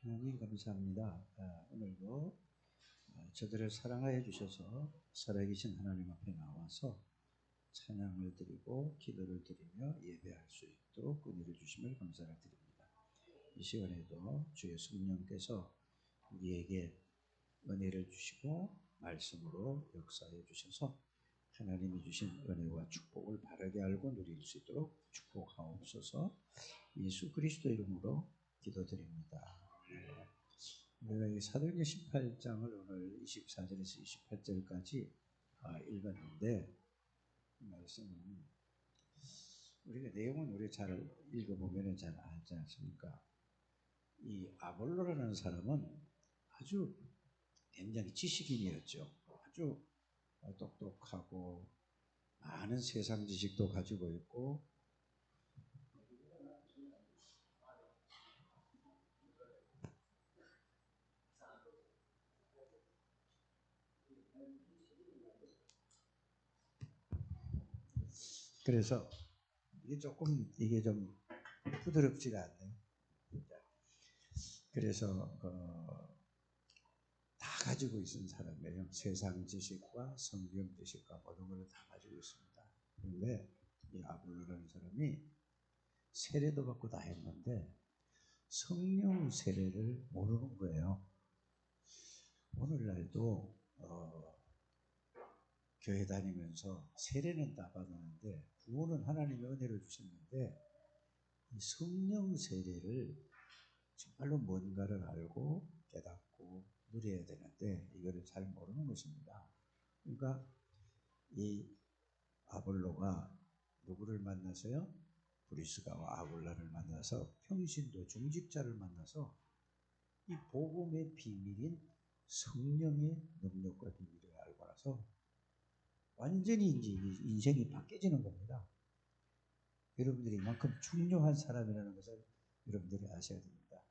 하나님 감사합니다. 오늘도 저들을 사랑하여 주셔서 살아계신 하나님 앞에 나와서 찬양을 드리고 기도를 드리며 예배할 수 있도록 은혜를 주심을 감사를 드립니다. 이 시간에도 주의 성령께서 우리에게 은혜를 주시고 말씀으로 역사해 주셔서 하나님이 주신 은혜와 축복을 바르게 알고 누릴 수 있도록 축복하옵소서. 예수 그리스도 이름으로 기도드립니다. 우리가 이 사도행전 18장을 오늘 24절에서 28절까지 읽었는데, 말씀은 우리가 내용은 우리 잘 읽어보면 잘 알지 않습니까? 이 아볼로라는 사람은 아주 굉장히 지식인이었죠. 아주 똑똑하고 많은 세상 지식도 가지고 있고, 그래서 이게 좀 부드럽지가 않네요. 그래서 다 가지고 있는 사람이에요. 세상 지식과 성경 지식과 모든 걸 다 가지고 있습니다. 그런데 이 아볼로라는 사람이 세례도 받고 다 했는데 성령 세례를 모르는 거예요. 오늘날도 교회 다니면서 세례는 다 받았는데 구원은 하나님의 은혜를 주셨는데 이 성령 세례를 정말로 뭔가를 알고 깨닫고 누려야 되는데 이거를 잘 모르는 것입니다. 그러니까 이 아볼로가 누구를 만나서요? 브리스가와 아굴라를 만나서 평신도 중직자를 만나서 이 복음의 비밀인 성령의 능력과 비밀을 알고 나서 완전히 이제 인생이 바뀌어지는 겁니다. 여러분들이 이만큼 중요한 사람이라는 것을 여러분들이 아셔야 됩니다.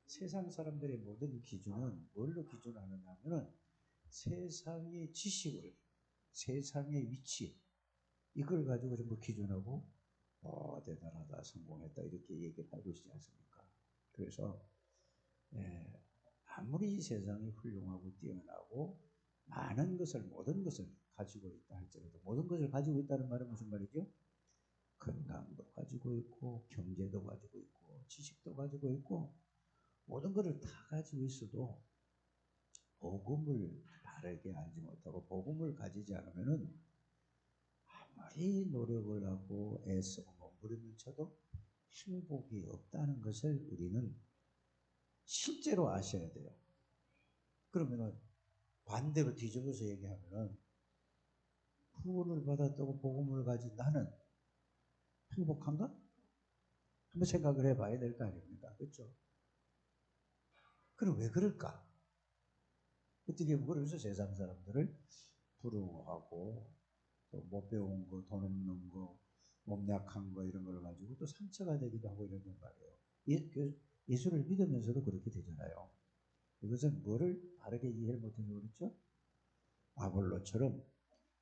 세상 사람들의 모든 기준은 뭘로 기준하느냐 하면은 세상의 지식을, 세상의 위치, 이걸 가지고 전부 기준하고 대단하다, 성공했다 이렇게 얘기를 하고 있지 않습니까? 그래서 아무리 세상이 훌륭하고 뛰어나고 많은 것을, 모든 것을 가지고 있다 할지라도, 모든 것을 가지고 있다는 말은 무슨 말이죠? 건강도 가지고 있고 경제도 가지고 있고 지식도 가지고 있고 모든 것을 다 가지고 있어도 복음을 바르게 알지 못하고 복음을 가지지 않으면은 아무리 노력을 하고 애쓰고 몸부림을 쳐도 행복이 없다는 것을 우리는 실제로 아셔야 돼요. 그러면은 반대로 뒤집어서 얘기하면은 구원을 받았다고 복음을 가진 나는 행복한가? 한번 생각을 해봐야 될 거 아닙니까? 그렇죠? 그럼 왜 그럴까? 어떻게 그러면서 세상 사람들을 부러워하고 또 못 배운 거, 돈 없는 거, 몸 약한 거 이런 걸 가지고 또 상처가 되기도 하고 이런단 말이에요. 예수를 믿으면서도 그렇게 되잖아요. 이것은 뭐를 바르게 이해를 못해서 그렇죠? 아볼로처럼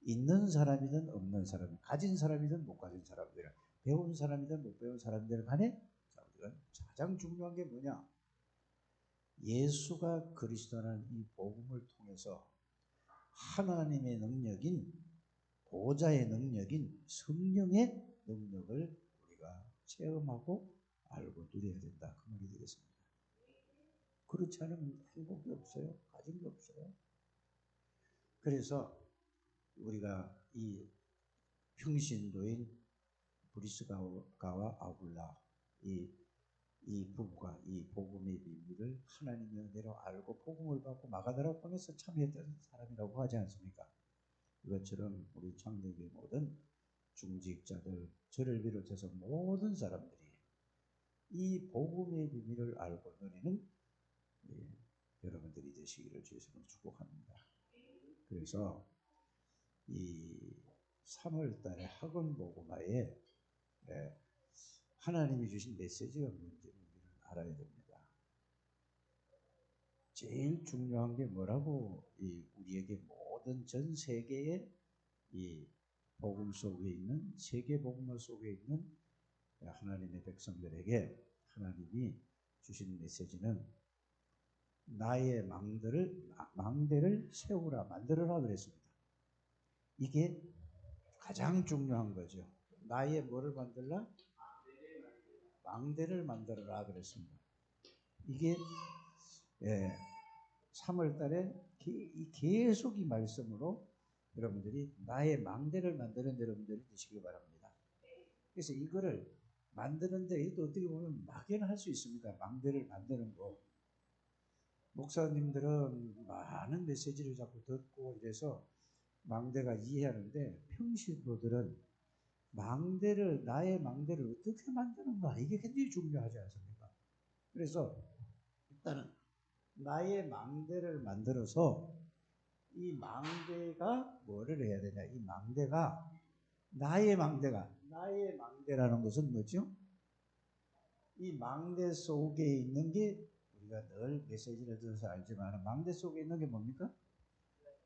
있는 사람이든 없는 사람, 가진 사람이든 못 가진 사람들, 배운 사람이든 못 배운 사람들 간에 사람들은 가장 중요한 게 뭐냐? 예수가 그리스도라는 이 복음을 통해서 하나님의 능력인, 보좌의 능력인 성령의 능력을 우리가 체험하고 알고 누려야 된다. 그 말이 되겠습니다. 그렇지 않으면 행복이 없어요. 가진 게 없어요. 그래서 우리가 이 평신도인 브리스가와 아굴라 이 부부가 이 복음의 비밀을 하나님의 은혜로 알고 복음을 받고 마가다라 통해서 참여했던 사람이라고 하지 않습니까? 이것처럼 우리 창대교회 모든 중직자들, 저를 비롯해서 모든 사람들이 이 복음의 비밀을 알고 누리는 여러분들이 되시기를 주님으로 축복합니다. 그래서 이 3월 달에 학원 복음화에 하나님이 주신 메시지가 뭔지 우리는 알아야 됩니다. 제일 중요한 게 뭐라고 우리에게 모든 전 세계의 이 복음 속에 있는, 세계 복음화 속에 있는 하나님의 백성들에게 하나님이 주신 메시지는 나의 망대를 세우라, 만들어라 그랬습니다. 이게 가장 중요한 거죠. 나의 뭐를 만들라? 망대를 만들어라 그랬습니다. 이게 3월 달에 계속 이 말씀으로 여러분들이 나의 망대를 만드는 여러분들이 되시기 바랍니다. 그래서 이거를 만드는데 또 어떻게 보면 막연할 수 있습니다. 망대를 만드는 거. 목사님들은 많은 메시지를 자꾸 듣고 이래서 망대가 이해하는데 평신도들은 나의 망대를 어떻게 만드는가, 이게 굉장히 중요하지 않습니까? 그래서 일단은 나의 망대를 만들어서 이 망대가 뭐를 해야 되냐, 이 망대가 나의 망대라는 것은 뭐죠? 이 망대 속에 있는 게, 우리가 늘 메시지를 들어서 알지만 망대 속에 있는 게 뭡니까?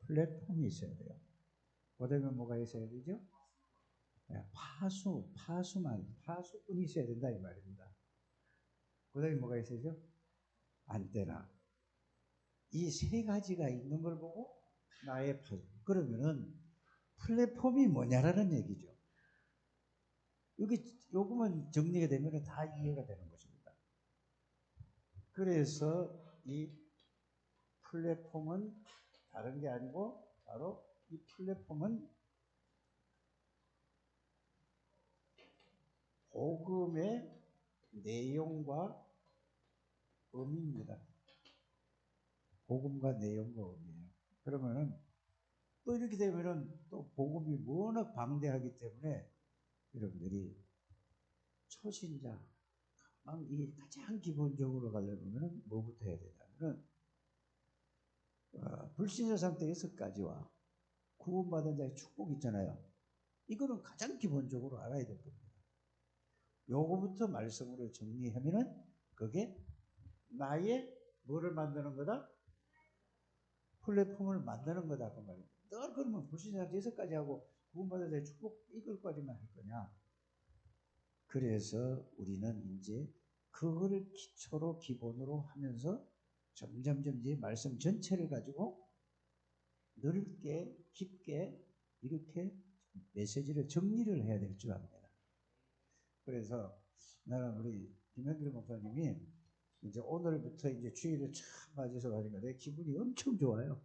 플랫폼이 있어야 돼요. 그다음에 뭐가 있어야 되죠? 파수꾼이 있어야 된다 이 말입니다. 그다음에 뭐가 있어야죠? 안테나. 이 세 가지가 있는 걸 보고 나의 파수. 그러면은 플랫폼이 뭐냐라는 얘기죠. 요거만 정리가 되면 다 이해가 되는 것입니다. 그래서 이 플랫폼은 다른 게 아니고 바로 이 플랫폼은 복음의 내용과 의미입니다. 복음과 내용과 의미예요. 그러면은 또 이렇게 되면은 또 복음이 워낙 방대하기 때문에 여러분들이 초신자 이 가장 기본적으로 가려면 뭐부터 해야 되냐면은 불신자 상태 6가지와 구원받은 자의 축복 있잖아요. 이거는 가장 기본적으로 알아야 될 겁니다. 요거부터 말씀으로 정리하면은 그게 나의 뭐를 만드는 거다? 플랫폼을 만드는 거다 그 말입니다. 늘 그러면 불신자 상태 6가지 하고 구원받은 자의 축복 이걸까지만 할 거냐? 그래서 우리는 이제 그거를 기초로 기본으로 하면서 점점 이제 말씀 전체를 가지고 넓게 깊게 이렇게 메시지를 정리를 해야 될 줄 압니다. 그래서 나는 우리 김현길 목사님이 이제 오늘부터 이제 주일을 참 맞아서 가니까 내 기분이 엄청 좋아요.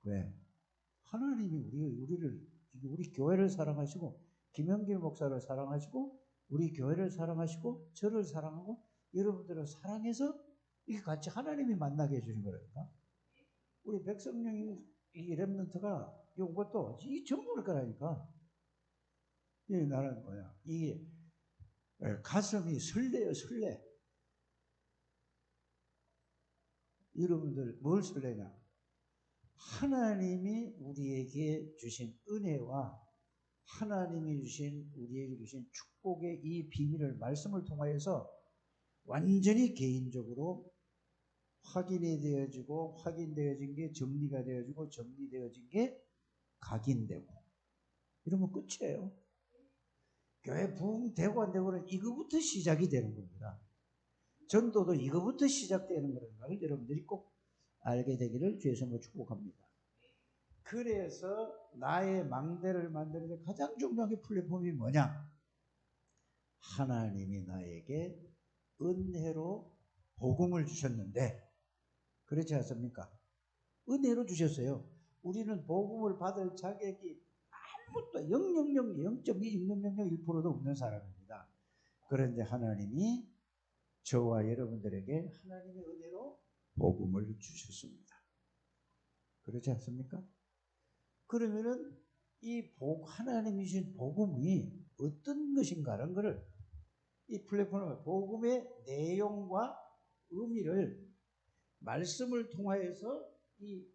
왜? 하나님이 우리 교회를 사랑하시고 김현길 목사를 사랑하시고 우리 교회를 사랑하시고 저를 사랑하고 여러분들을 사랑해서 이게 같이 하나님이 만나게 해주는 거라니까. 우리 백성령 이 렘넌트가 이것도 이 전부를 거라니까. 이 나는 뭐야? 이게 가슴이 설레요, 설레. 여러분들 뭘 설레냐? 하나님이 우리에게 주신 은혜와 하나님이 우리에게 주신 축복의 이 비밀을 말씀을 통하여서 완전히 개인적으로 확인되어진 게 정리가 되어지고 정리되어진 게 각인되고 이러면 끝이에요. 교회 부흥되고 안 되고는 이거부터 시작이 되는 겁니다. 전도도 이거부터 시작되는 거라는 걸 여러분들이 꼭 알게 되기를 주에서 축복합니다. 그래서 나의 망대를 만드는 데 가장 중요한 게 플랫폼이 뭐냐? 하나님이 나에게 은혜로 복음을 주셨는데 그렇지 않습니까? 은혜로 주셨어요. 우리는 복음을 받을 자격이 아무것도 0.20001%도 없는 사람입니다. 그런데 하나님이 저와 여러분들에게 하나님의 은혜로 복음을 주셨습니다. 그렇지 않습니까? 그러면은 하나님이 주신 복음이 어떤 것인가라는 것을 이 플랫폼을 복음의 내용과 의미를 말씀을 통하여서 이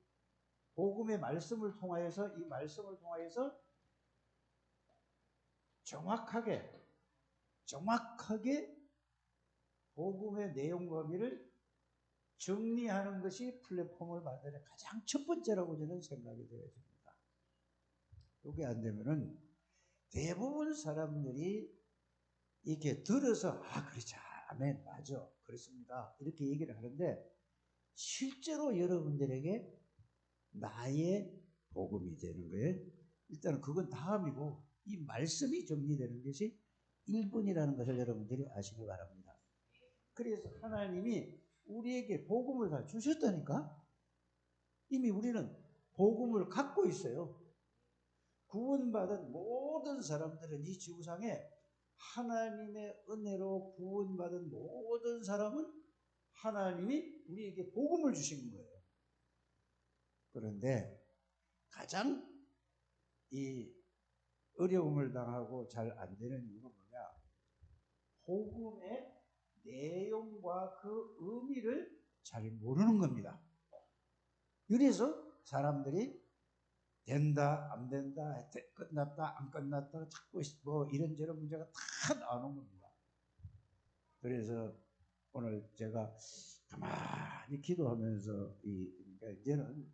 복음의 말씀을 통하여서 정확하게 복음의 내용과 의미를 정리하는 것이 플랫폼을 만드는 가장 첫 번째라고 저는 생각이 되어집니다. 이게 안 되면은 대부분 사람들이 이렇게 들어서 그렇지 아멘, 맞아, 그렇습니다. 이렇게 얘기를 하는데 실제로 여러분들에게 나의 복음이 되는 거예요. 일단은 그건 다음이고 이 말씀이 정리되는 것이 1분이라는 것을 여러분들이 아시기 바랍니다. 그래서 하나님이 우리에게 복음을 다 주셨다니까. 이미 우리는 복음을 갖고 있어요. 구원받은 모든 사람들은 이 지구상에 하나님의 은혜로 구원받은 모든 사람은 하나님이 우리에게 복음을 주신 거예요. 그런데 가장 이 어려움을 당하고 잘 안 되는 이유가 뭐냐? 복음의 내용과 그 의미를 잘 모르는 겁니다. 이래서 사람들이 된다, 안 된다, 끝났다, 안 끝났다, 자꾸 뭐 이런저런 문제가 다 나오는 겁니다. 그래서 오늘 제가 가만히 기도하면서 그러니까 이제는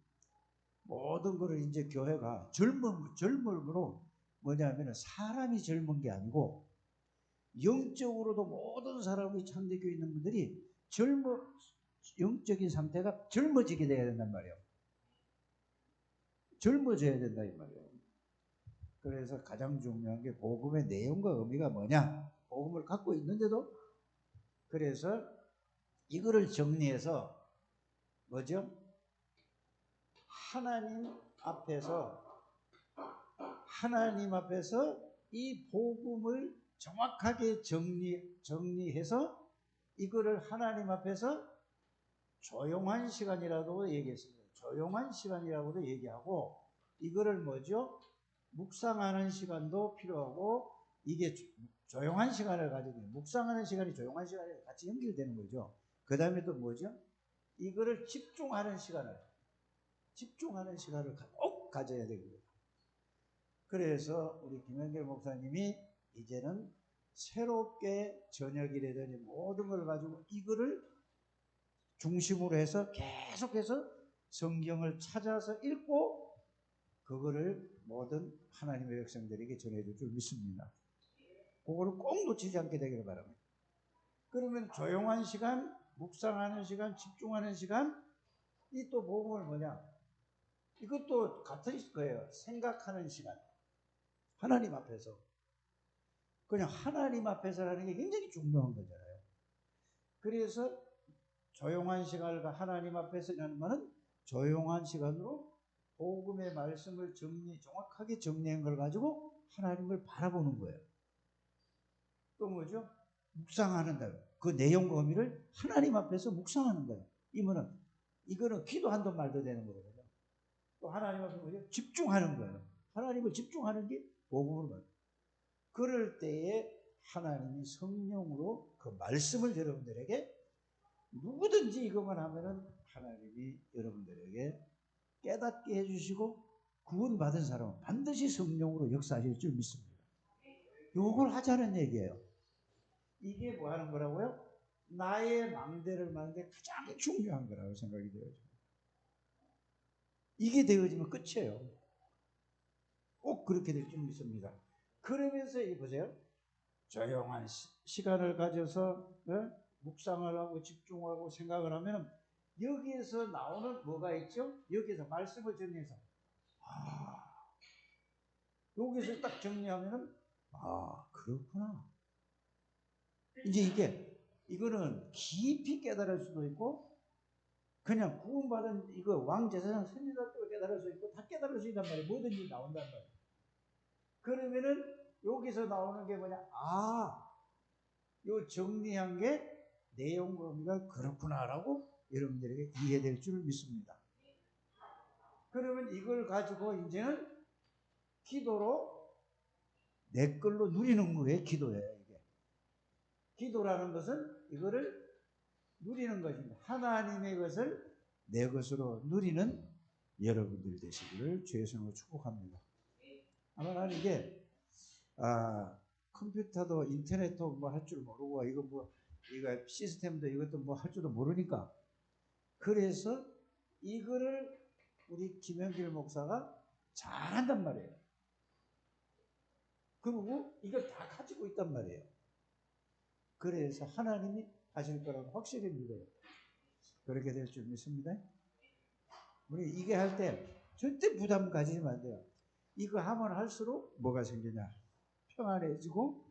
모든 거를 이제 교회가 젊음으로 뭐냐면 사람이 젊은 게 아니고 영적으로도 모든 사람이 참되어 있는 분들이 영적인 상태가 젊어지게 돼야 된단 말이에요. 젊어져야 된다 이 말이에요. 그래서 가장 중요한 게 복음의 내용과 의미가 뭐냐? 복음을 갖고 있는데도 그래서 이거를 정리해서 뭐죠? 하나님 앞에서 이 복음을 정확하게 정리해서 이거를 하나님 앞에서 조용한 시간이라고 얘기했습니다. 조용한 시간이라고도 얘기하고 이거를 뭐죠? 묵상하는 시간도 필요하고 이게 조용한 시간을 가지고 묵상하는 시간이 조용한 시간에 같이 연결되는 거죠. 그 다음에 또 뭐죠? 이거를 집중하는 시간을 꼭 가져야 됩니다. 그래서 우리 김현길 목사님이 이제는 새롭게 저녁이라든지 모든 걸 가지고 이거를 중심으로 해서 계속해서 성경을 찾아서 읽고 그거를 모든 하나님의 백성들에게 전해줄 줄 믿습니다. 그거를 꼭 놓치지 않게 되기를 바랍니다. 그러면 조용한 시간, 묵상하는 시간, 집중하는 시간, 이 또 복음을 뭐냐? 이것도 같은 거예요. 생각하는 시간. 하나님 앞에서. 그냥 하나님 앞에서라는 게 굉장히 중요한 거잖아요. 그래서 조용한 시간을 하나님 앞에서라는 말은 조용한 시간으로 복음의 말씀을 정확하게 정리한 걸 가지고 하나님을 바라보는 거예요. 또 뭐죠? 묵상하는 그 내용과 의미를 하나님 앞에서 묵상하는 거예요. 이거는 기도한도 말도 되는 거거든요. 또 하나님 앞에 뭐죠? 집중하는 거예요. 하나님을 집중하는 게 복음으로 말해요. 그럴 때에 하나님이 성령으로 그 말씀을 여러분들에게 누구든지 이것만 하면은 하나님이 여러분들에게 깨닫게 해주시고 구원받은 사람은 반드시 성령으로 역사하실 줄 믿습니다. 요걸 하자는 얘기예요. 이게 뭐 하는 거라고요? 나의 망대를 마는데 가장 중요한 거라고 생각이 되어집니다. 이게 되어지면 끝이에요. 꼭 그렇게 될 줄 믿습니다. 그러면서 이 보세요. 조용한 시간을 가져서 묵상을 하고 집중하고 생각을 하면 여기에서 나오는 뭐가 있죠? 여기에서 말씀을 정리해서 여기서 딱 정리하면은 그렇구나. 이제 이거는 깊이 깨달을 수도 있고 그냥 구원받은 이거 왕제사장 선지자도 깨달을 수 있고 다 깨달을 수 있단 말이에요. 뭐든지 나온단 말이에요. 그러면은 여기서 나오는 게 뭐냐? 요 정리한 게 내용과 의미가 그렇구나라고 여러분들에게 이해될 줄 믿습니다. 그러면 이걸 가지고 이제는 기도로 내 걸로 누리는 거예요. 기도예요. 이게 기도라는 것은 이거를 누리는 것입니다. 하나님의 것을 내 것으로 누리는 여러분들 되시기를 주의 이름으로 축복합니다. 아마 나는 이게 컴퓨터도 인터넷도 뭐 할 줄 모르고 이거 시스템도 이것도 뭐 할 줄도 모르니까 그래서 이거를 우리 김현길 목사가 잘한단 말이에요. 그리고 이걸 다 가지고 있단 말이에요. 그래서 하나님이 하실 거라고 확실히 믿어요. 그렇게 될 줄 믿습니다. 우리 이게 할 때 절대 부담 가지면 안 돼요. 이거 하면 할수록 뭐가 생기냐? 평안해지고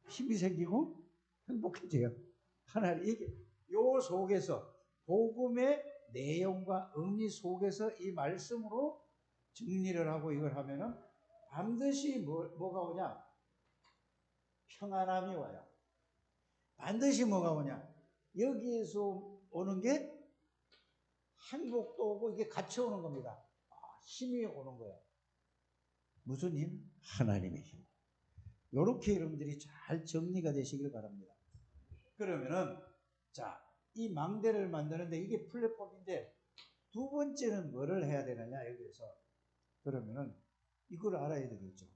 힘이 생기고 행복해져요. 하나님 이게 요 속에서 복음의 내용과 의미 속에서 이 말씀으로 정리를 하고 이걸 하면은 반드시 뭐가 오냐? 평안함이 와요. 반드시 뭐가 오냐? 여기에서 오는 게 행복도 오고 이게 같이 오는 겁니다. 힘이 오는 거예요. 무슨 힘? 하나님의 힘. 이렇게 여러분들이 잘 정리가 되시길 바랍니다. 그러면은 자, 이 망대를 만드는데 이게 플랫폼인데 두 번째는 뭐를 해야 되느냐 여기에서. 그러면은 이걸 알아야 되겠죠.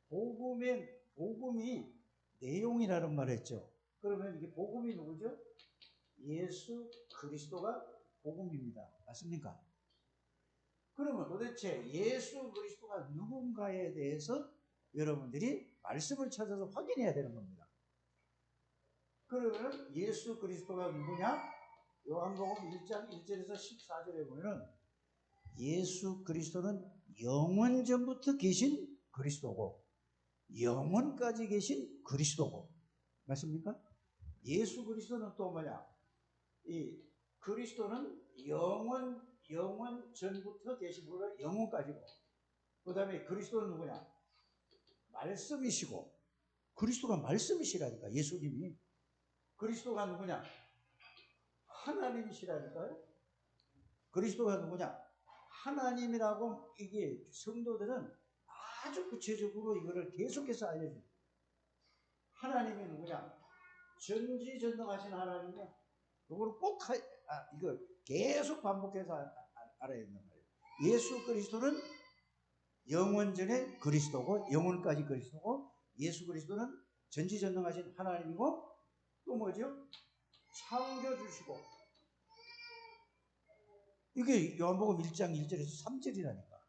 복음이 내용이라는 말 했죠. 그러면 이게 복음이 누구죠? 예수 그리스도가 복음입니다. 맞습니까? 그러면 도대체 예수 그리스도가 누군가에 대해서 여러분들이 말씀을 찾아서 확인해야 되는 겁니다. 그러면 예수 그리스도가 누구냐? 요한복음 1장 1절에서 14절에 보면은 예수 그리스도는 영원 전부터 계신 그리스도고 영원까지 계신 그리스도고. 맞습니까? 예수 그리스도는 또 뭐냐? 이 그리스도는 영원 전부터 계시고 영원까지고. 그 다음에 그리스도는 누구냐? 말씀이시고. 그리스도가 말씀이시라니까. 예수님이. 그리스도가 누구냐? 하나님이시라니까요. 그리스도가 누구냐? 하나님이라고. 이게 성도들은 아주 구체적으로 이거를 계속해서 알려줘요. 하나님이 누구냐? 전지전능하신 하나님이야. 이걸 꼭 이거 계속 반복해서 알아야 된단 말이에요. 예수 그리스도는 영원전에 그리스도고 영원까지 그리스도고, 예수 그리스도는 전지전능하신 하나님이고, 또 뭐죠? 창조주시고. 이게 요한복음 1장 1절에서 3절이라니까.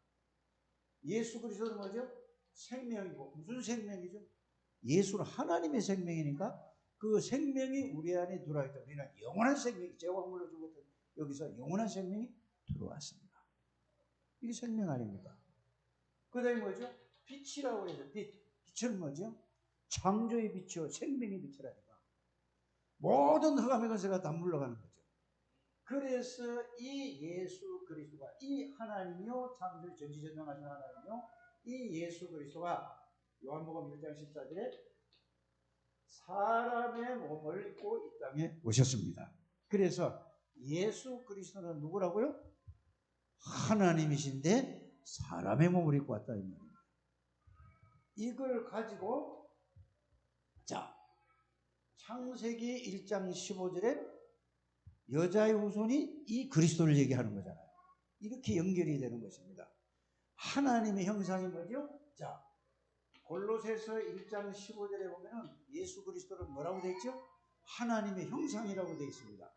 예수 그리스도는 뭐죠? 생명이고. 무슨 생명이죠? 예수는 하나님의 생명이니까 그 생명이 우리 안에 들어왔다. 우리는 영원한 생명이, 제왕물로 죽었던 여기서 영원한 생명이 들어왔습니다. 이게 생명 아닙니까? 그 다음에 뭐죠? 빛이라고 해서 빛은 뭐죠? 창조의 빛이요 생명의 빛이라니까. 모든 흑암의 권세가 다 물러가는 거죠. 그래서 이 예수 그리스도가, 이 하나님이요 창조의 전지전능하신 하나님이요 이 예수 그리스도가 요한복음 1장 14절에 사람의 몸을 입고 이 땅에 오셨습니다. 그래서 예수 그리스도는 누구라고요? 하나님이신데 사람의 몸을 입고 왔다 이 말입니다. 이걸 가지고 자, 창세기 1장 15절에 여자의 후손이 이 그리스도를 얘기하는 거잖아요. 이렇게 연결이 되는 것입니다. 하나님의 형상이 뭐죠? 자, 골로새서 1장 15절에 보면은 예수 그리스도는 뭐라고 되어 있죠? 하나님의 형상이라고 되어 있습니다.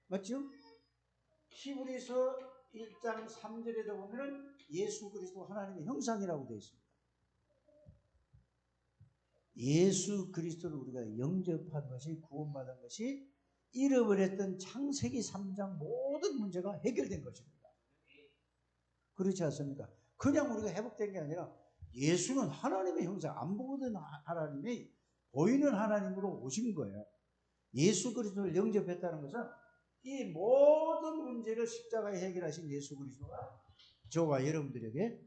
맞죠? 히브리서 1장 3절에도 보면은 예수 그리스도 하나님의 형상이라고 되어 있습니다. 예수 그리스도를 우리가 영접한 것이, 구원받은 것이 잃어버렸던 창세기 3장 모든 문제가 해결된 것입니다. 그렇지 않습니까? 그냥 우리가 회복된 게 아니라 예수는 하나님의 형상, 안 보이는 하나님이 보이는 하나님으로 오신 거예요. 예수 그리스도를 영접했다는 것은 이 모든 문제를 십자가에 해결하신 예수 그리스도가 저와 여러분들에게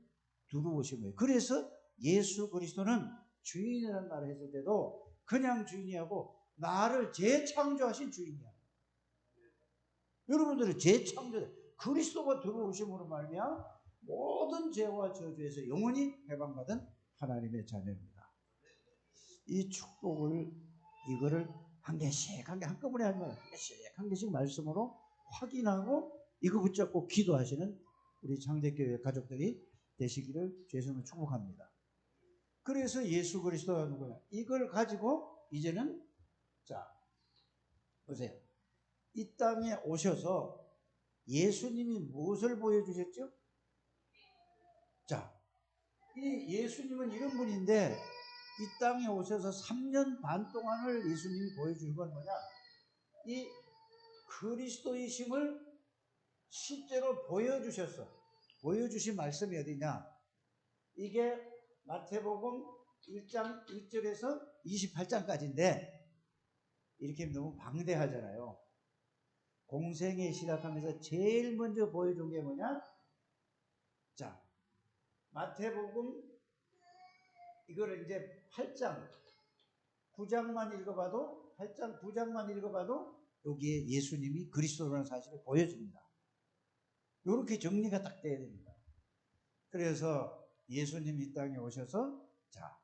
들어오신 거예요. 그래서 예수 그리스도는 주인이라는 말을 했을 때도 그냥 주인이 하고 나를 재창조하신 주인이야. 여러분들은 재창조, 그리스도가 들어오심으로 말미암아 모든 죄와 저주에서 영원히 해방받은 하나님의 자녀입니다. 이 축복을, 이거를 한 개씩 한꺼번에 하지 말고 한 개씩 말씀으로 확인하고 이거 붙잡고 기도하시는 우리 창대교회 가족들이 되시기를 주님으로 축복합니다. 그래서 예수 그리스도가 누구냐? 이걸 가지고 이제는 자 보세요. 이 땅에 오셔서 예수님이 무엇을 보여주셨죠? 자, 이 예수님은 이런 분인데 이 땅에 오셔서 3년 반 동안을 예수님이 보여준 건 뭐냐? 이 그리스도이심을 실제로 보여주셨어. 보여주신 말씀이 어디냐? 이게 마태복음 1장 1절에서 28장까지인데 이렇게 너무 방대하잖아요. 공생에 시작하면서 제일 먼저 보여준 게 뭐냐? 자, 마태복음 이거를 이제 8장 9장만 읽어봐도 8장 9장만 읽어봐도 여기에 예수님이 그리스도라는 사실을 보여줍니다. 이렇게 정리가 딱 돼야 됩니다. 그래서 예수님이 이 땅에 오셔서 자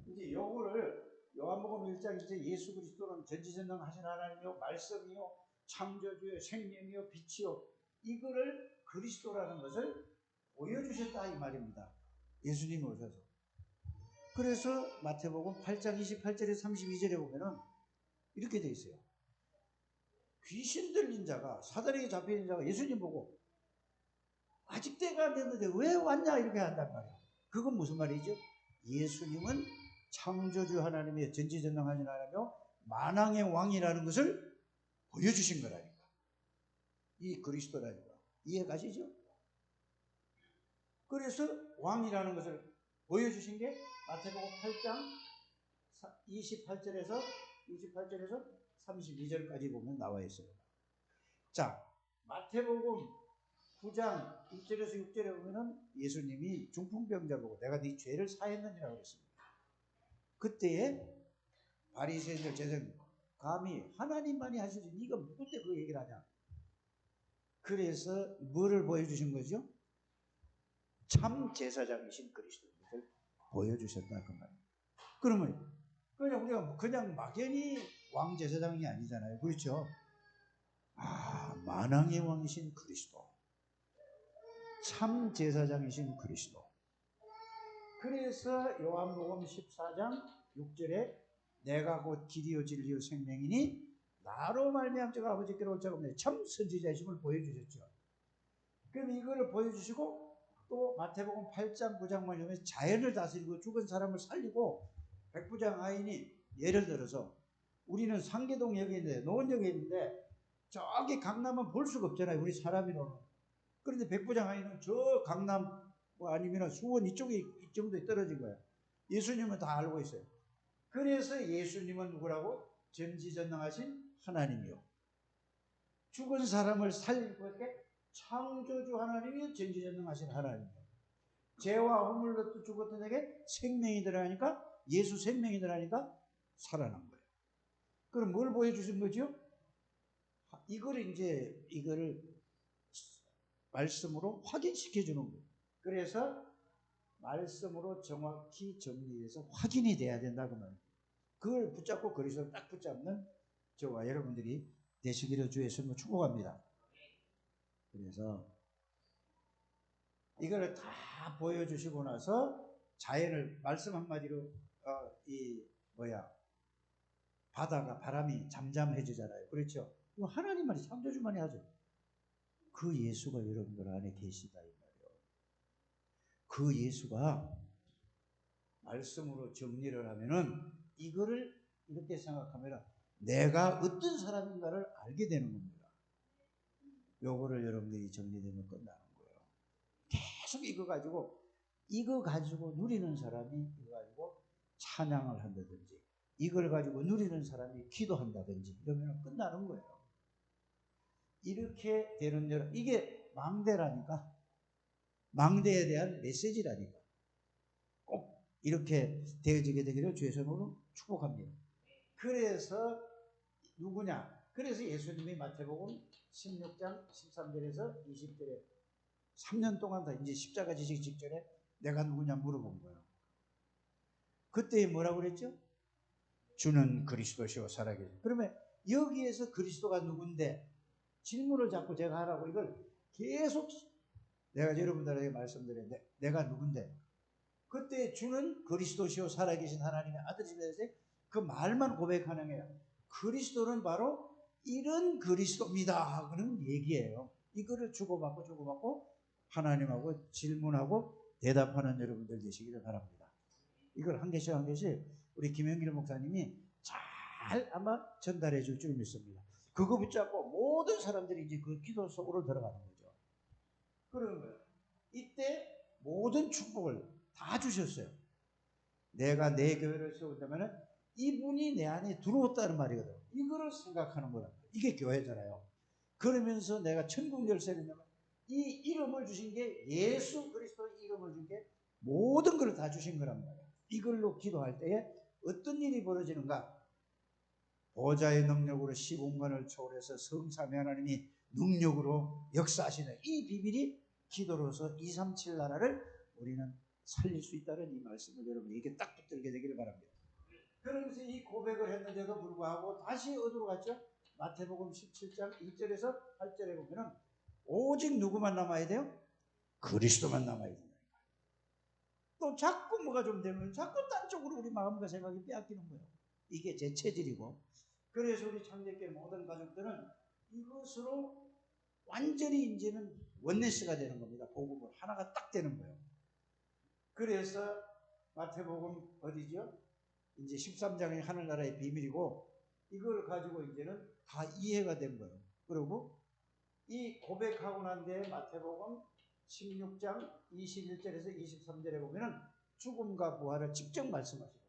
이제 요거를 요한복음 1장 이제 예수 그리스도는 전지전능하신 하나님이요 말씀이요 창조주요 생명이요 빛이요 이거를 그리스도라는 것을 보여주셨다 이 말입니다. 예수님이 오셔서. 그래서 마태복음 8장 28절에 32절에 보면은 이렇게 돼 있어요. 귀신 들린 자가 사단에게 잡혀있는 자가 예수님 보고 아직 때가 안 됐는데 왜 왔냐 이렇게 한단 말이에요. 그건 무슨 말이죠? 예수님은 창조주 하나님의 전지전능하신 하나님이요 만왕의 왕이라는 것을 보여주신 거라니까. 이 그리스도라니까. 이해 가시죠? 그래서 왕이라는 것을 보여주신 게 마태복음 8장 28절에서 32절까지 보면 나와 있어요. 자, 마태복음 9장 1절에서 6절에 보면은 예수님이 중풍병자 보고 내가 네 죄를 사했느니라고 그랬습니다. 그때에 바리새인들 제사장 감히 하나님만이 하시지 네가 누군데 그 얘기를 하냐. 그래서 뭐를 보여주신 거죠? 참 제사장이신 그리스도를 보여주셨다 그 말이에요. 그러면 그냥 우리가 그냥 막연히 왕 제사장이 아니잖아요. 그렇죠? 아, 만왕의 왕이신 그리스도. 참 제사장이신 그리스도. 그래서 요한복음 14장 6절에 내가 곧 길이요 진리요 생명이니 나로 말미암아 제가 아버지께로 올 자가 없네. 참 선지자이심을 보여주셨죠. 그럼 이거를 보여주시고 또 마태복음 8장 9장만 보면 자연을 다스리고 죽은 사람을 살리고 백부장 아인이 예를 들어서 우리는 상계동역에 있는데 노원역에 있는데 저기 강남은 볼 수가 없잖아요. 우리 사람이로는. 그런데 백부장 아인은 저 강남 뭐 아니면 수원 이쪽에 이 정도에 떨어진 거예요. 예수님은 다 알고 있어요. 그래서 예수님은 누구라고? 전지전능하신 하나님이요. 죽은 사람을 살리고 이렇게 창조주 하나님이 전지전능하신 하나님이요. 죄와 허물로도 죽었던 자에게 생명이 들어가니까 예수 생명이 들어가니까 살아난 거예요. 그럼 뭘 보여주신 거죠? 이거를 말씀으로 확인시켜 주는 거예요. 그래서 말씀으로 정확히 정리해서 확인이 돼야 된다 그 말이에요. 그걸 붙잡고 그리스도를 딱 붙잡는 저와 여러분들이 되시기를 주의 이름으로 축복합니다. 그래서 이거를 다 보여주시고 나서 자연을 말씀 한마디로 바다가 바람이 잠잠해지잖아요. 그렇죠? 이거 하나님만이 창조주만이 하죠. 그 예수가 여러분들 안에 계시다 이 말이에요. 그 예수가 말씀으로 정리를 하면은 이거를 이렇게 생각하면 내가 어떤 사람인가를 알게 되는 겁니다. 요거를 여러분들이 정리되면 끝나는 거예요. 계속 이거 가지고 누리는 사람이 이거 가지고 찬양을 한다든지 이걸 가지고 누리는 사람이 기도한다든지 이러면 끝나는 거예요. 이렇게 되는 이게 망대라니까. 망대에 대한 메시지라니까. 꼭 이렇게 되어지게 되기를 주의 손으로 축복합니다. 그래서 누구냐? 그래서 예수님이 마태복음 16장 13절에서 20절에 3년 동안 다 이제 십자가 지시기 직전에 내가 누구냐 물어본 거예요. 그때 뭐라고 그랬죠? 주는 그리스도시요 살아계신. 그러면 여기에서 그리스도가 누군데 질문을 자꾸 제가 하라고 이걸 계속 내가 여러분들에게 말씀드렸는데 내가 누군데 그때 주는 그리스도시요 살아계신 하나님의 아들이시다 해서 그 말만 고백하는 거예요. 그리스도는 바로 이런 그리스도입니다 하고는 얘기예요. 이거를 주고받고 하나님하고 질문하고 대답하는 여러분들 되시기를 바랍니다. 이걸 한 개씩 한 개씩 우리 김영길 목사님이 잘 아마 전달해 줄 줄 믿습니다. 그거 붙잡고 모든 사람들이 이제 그 기도 속으로 들어가는 거죠. 그러면 이때 모든 축복을 다 주셨어요. 내가 내 교회를 세운다면 이분이 내 안에 들어왔다는 말이거든. 이거를 생각하는 거란 말이에요. 이게 교회잖아요. 그러면서 내가 천국 열쇠를 내면 이 이름을 주신 게 예수 그리스도의 이름을 준 게 모든 걸 다 주신 거란 말이에요. 이걸로 기도할 때에 어떤 일이 벌어지는가? 보좌의 능력으로 시공간을 초월해서 성삼위 하나님이 능력으로 역사하시는 이 비밀이 기도로서 237 나라를 우리는 살릴 수 있다는 이 말씀을 여러분에게 딱 붙들게 되기를 바랍니다. 그러면서 이 고백을 했는데도 불구하고 다시 어디로 갔죠? 마태복음 17장 2절에서 8절에 보면은 오직 누구만 남아야 돼요? 그리스도만 남아야 된다. 또 자꾸 뭐가 좀 되면 자꾸 딴 쪽으로 우리 마음과 생각이 빼앗기는 거예요. 이게 제 체질이고. 그래서 우리 창대교회 모든 가족들은 이것으로 완전히 이제는 원네스가 되는 겁니다. 복음을 하나가 딱 되는 거예요. 그래서 마태복음 어디죠? 이제 13장이 하늘나라의 비밀이고 이걸 가지고 이제는 다 이해가 된 거예요. 그리고 이 고백하고 난 뒤에 마태복음 16장 21절에서 23절에 보면은 죽음과 부활을 직접 말씀하시고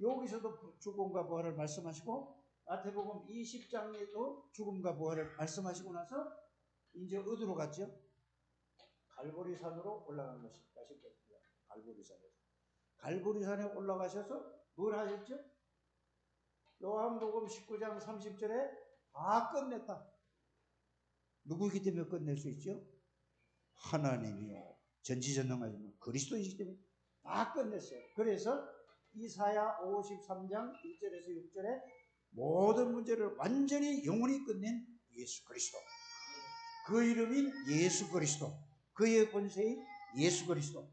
여기서도 죽음과 부활을 말씀하시고 마태복음 20장에도 죽음과 부활을 말씀하시고 나서 이제 어디로 갔죠? 갈보리산으로 올라간 것입니다. 갈보리산에서. 갈보리산에 올라가셔서 뭘 하셨죠? 요한복음 19장 30절에 다 끝냈다. 누구이기 때문에 끝낼 수 있죠? 하나님이요. 전지전능하지만 그리스도이기 때문에 다 끝냈어요. 그래서 이사야 53장 1절에서 6절에 모든 문제를 완전히 영원히 끝낸 예수 그리스도. 그 이름인 예수 그리스도. 그의 권세인 예수 그리스도.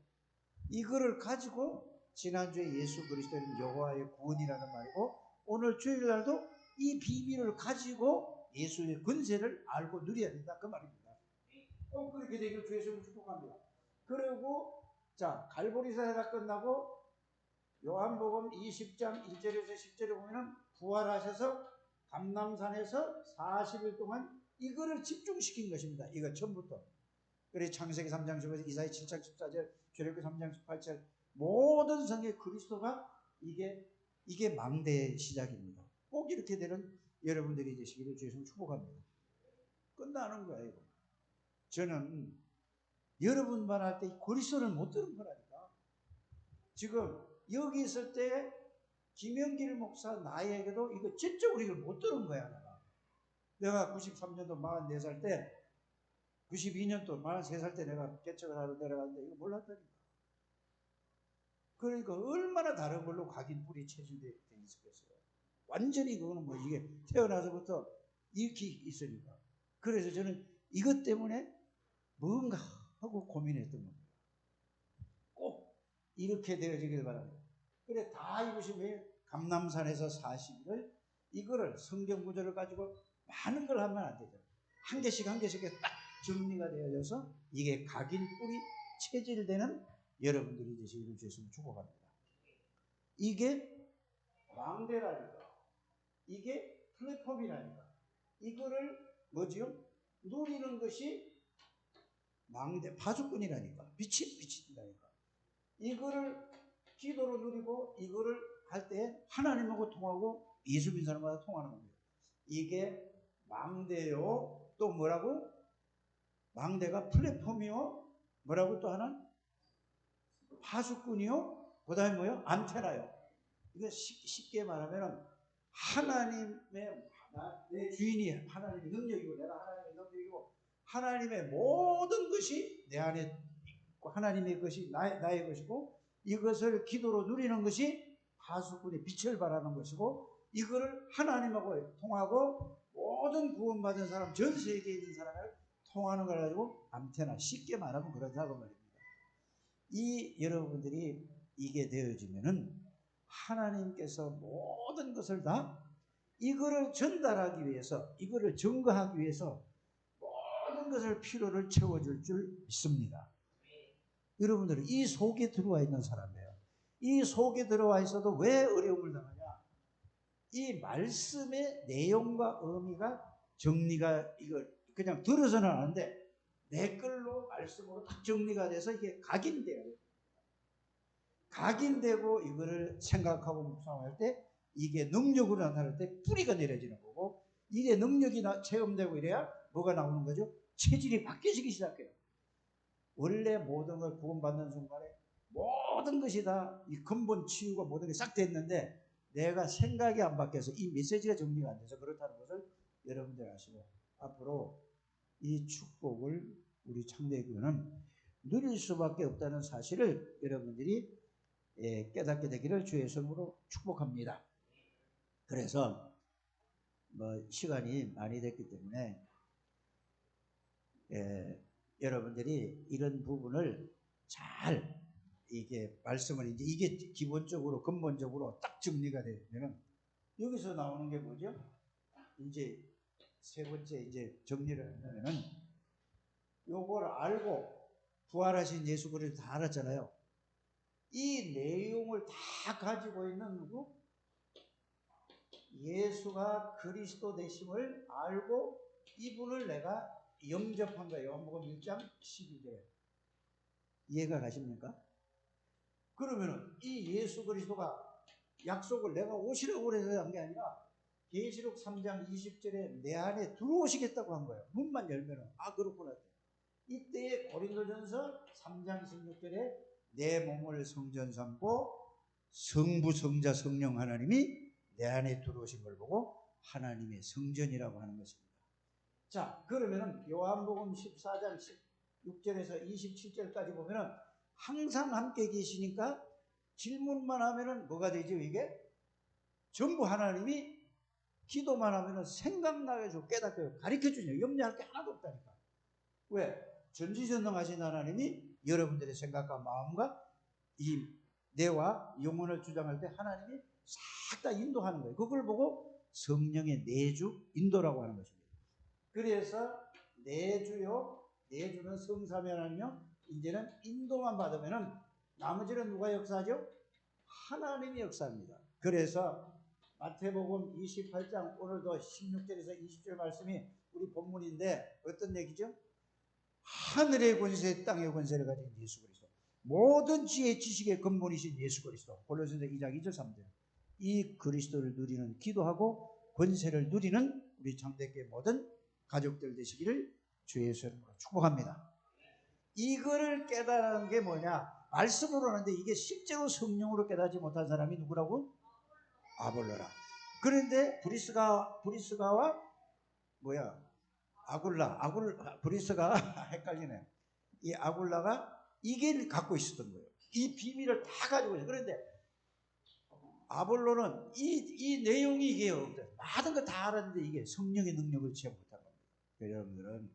이거를 가지고 지난주에 예수 그리스도는 여호와의 구원이라는 말이고 오늘 주일날도 이 비밀을 가지고 예수의 권세를 알고 누려야 된다 그 말입니다. 그렇게 되기를 주 예수를 축복합니다. 그리고 자 갈보리산에 다 끝나고 요한복음 20장 1절에서 10절에 보면은 부활하셔서 감람산에서 40일 동안 이거를 집중시킨 것입니다. 이거 처음부터. 그래서 창세기 3장 10절에서 이사야 7장 14절, 출애굽기 3장 18절 모든 성의 그리스도가 이게 망대의 시작입니다. 꼭 이렇게 되는 여러분들이 되시기를 주님을 축복합니다. 끝나는 거예요. 이거. 저는 여러분 말할 때 그리스도를 못 들은 거라니까. 지금 여기 있을 때 김영길 목사 나에게도 이거 지적으로 이걸 못 들은 거야. 내가 93년도 44살 때 92년도 43살 때 내가 개척을 하러 내려갔는데 이거 몰랐다니까. 그러니까 얼마나 다른 걸로 각인 뿌리 체질되어 있었겠어요. 완전히 그거는 뭐 이게 태어나서부터 이렇게 있으니까. 그래서 저는 이것 때문에 뭔가 하고 고민했던 겁니다. 꼭 이렇게 되어지길 바랍니다. 그래 다 이루시면 감람산에서 40일을 이거를 성경 구절을 가지고 많은 걸 하면 안 되죠. 한 개씩 한 개씩 딱 정리가 되어져서 이게 각인 뿌리 체질되는 여러분들이 되시기를 주셨으면 축복합니다. 이게 왕대라니까. 이게 플랫폼이라니까. 이거를 뭐지요? 누리는 것이 망대, 파수꾼이라니까. 빛이라니까. 이거를 기도로 누리고 이거를 할 때 하나님하고 통하고 예수 믿는 사람마다 통하는 겁니다. 이게 망대요. 또 뭐라고? 망대가 플랫폼이요. 뭐라고 또 하나? 파수꾼이요. 그 다음에 뭐요? 안테나요. 이거 쉽게 말하면 하나님의 내 주인이 하나님의 능력이고 내가 하나님의 능력이고 하나님의 모든 것이 내 안에 있고 하나님의 것이 나의 것이고 이것을 기도로 누리는 것이 파수꾼의 빛을 발하는 것이고 이거를 하나님하고 통하고 모든 구원받은 사람 전 세계에 있는 사람을 통하는 걸 가지고 안테나 쉽게 말하면 그렇다고 말입니다. 이 여러분들이 이게 되어지면은 하나님께서 모든 것을 다 이거를 전달하기 위해서 이거를 증거하기 위해서 모든 것을 필요를 채워줄 줄 믿습니다. 여러분들은 이 속에 들어와 있는 사람이에요. 이 속에 들어와 있어도 왜 어려움을 당하냐? 이 말씀의 내용과 의미가 정리가, 이걸 그냥 들어서는 하는데 내 걸로 말씀으로 딱 정리가 돼서 이게 각인돼요. 각인되고 이거를 생각하고 묵상할 때 이게 능력으로 나타날 때 뿌리가 내려지는 거고, 이게 능력이 체험되고 이래야 뭐가 나오는 거죠? 체질이 바뀌어지기 시작해요. 원래 모든 걸 구원받는 순간에 모든 것이 다 이 근본 치유가 모든 게 싹 됐는데 내가 생각이 안 바뀌어서 이 메시지가 정리가 안 돼서 그렇다는 것을 여러분들 아시고, 앞으로 이 축복을 우리 창대교회는 누릴 수밖에 없다는 사실을 여러분들이 깨닫게 되기를 주의 이름으로 축복합니다. 그래서 시간이 많이 됐기 때문에 여러분들이 이런 부분을 잘, 이게 말씀을 이제 이게 기본적으로 근본적으로 딱 정리가 되면은 여기서 나오는 게 뭐죠? 이제 세 번째 이제 정리를 하면은 요걸 알고 부활하신 예수 그리스도 다 알았잖아요. 이 내용을 다 가지고 있는 누구? 예수가 그리스도 되심을 알고 이분을 내가 영접한 거예요. 요한복음 1장 12절에. 이해가 가십니까? 그러면은 이 예수 그리스도가 약속을 내가 오시라고 해서 한 게 아니라 계시록 3장 20절에 내 안에 들어오시겠다고 한 거예요. 문만 열면은 그렇구나. 이때에 고린도전서 3장 16절에 내 몸을 성전 삼고 성부 성자 성령 하나님이 내 안에 들어오신 걸 보고 하나님의 성전이라고 하는 것입니다. 자, 그러면은 요한복음 14장 16절에서 27절까지 보면은 항상 함께 계시니까 질문만 하면은 뭐가 되죠? 이게 전부 하나님이 기도만 하면은 생각나게 해주고 깨닫게 가르쳐 주냐. 염려할 게 하나도 없다니까. 왜? 전지전능하신 하나님이 여러분들의 생각과 마음과 이 뇌와 영혼을 주장할 때 하나님이 싹 다 인도하는 거예요. 그걸 보고 성령의 내주 인도라고 하는 것입니다. 그래서 내주요, 내주는 성삼위 하나님이요, 이제는 인도만 받으면은 나머지는 누가 역사하죠? 하나님이 역사합니다. 그래서 마태복음 28장 오늘도 16절에서 20절 말씀이 우리 본문인데 어떤 얘기죠? 하늘의 권세, 땅의 권세를 가진 예수 그리스도, 모든 지혜의 지식의 근본이신 예수 그리스도, 골로새서 2장 2절 3절, 이 그리스도를 누리는, 기도하고 권세를 누리는 우리 창대교회 모든 가족들 되시기를 주의 이름으로 축복합니다. 이거를 깨달은 게 뭐냐? 말씀으로 하는데 이게 실제로 성령으로 깨닫지 못한 사람이 누구라고? 아볼로라. 그런데 브리스가와 브리스가 헷갈리네. 이 아굴라가 이게 갖고 있었던 거예요. 이 비밀을 다 가지고 있어요. 그런데 아볼로는 이 내용이 이게 없어요. 많은 거 다 알았는데 이게 성령의 능력을 체험 못한 겁니다. 여러분들은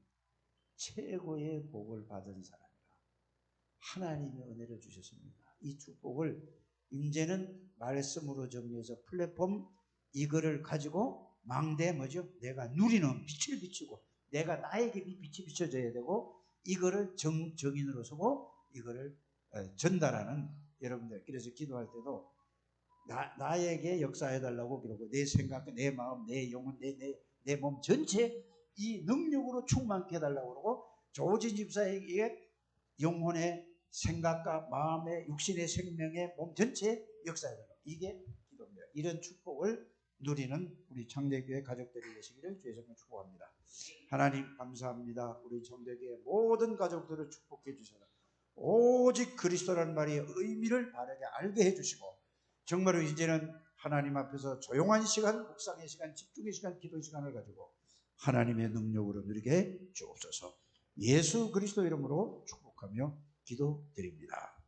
최고의 복을 받은 사람이라 하나님의 은혜를 주셨습니다. 이 축복을 이제는 말씀으로 정리해서 플랫폼 이거를 가지고 망대 내가 누리는 빛을 비추고 내가 나에게 빛이 비춰져야 되고 이거를 정인으로 서고 이거를 전달하는 여러분들. 그래서 기도할 때도 나에게 역사해달라고 그러고 내 생각, 내 마음, 내 영혼, 내 몸 전체 이 능력으로 충만케 해달라고 그러고 조지 집사에게 영혼의 생각과 마음의 육신의 생명의 몸 전체에 역사해달라고. 이게 기도입니다. 이런 축복을 누리는 우리 창대교회 가족들이 되시기를 주의 이름으로 축복합니다. 하나님 감사합니다. 우리 창대교회 모든 가족들을 축복해 주셔서 오직 그리스도라는 말의 의미를 바르게 알게 해주시고 정말로 이제는 하나님 앞에서 조용한 시간, 묵상의 시간, 집중의 시간, 기도의 시간을 가지고 하나님의 능력으로 누리게 해 주옵소서. 예수 그리스도 이름으로 축복하며 기도드립니다.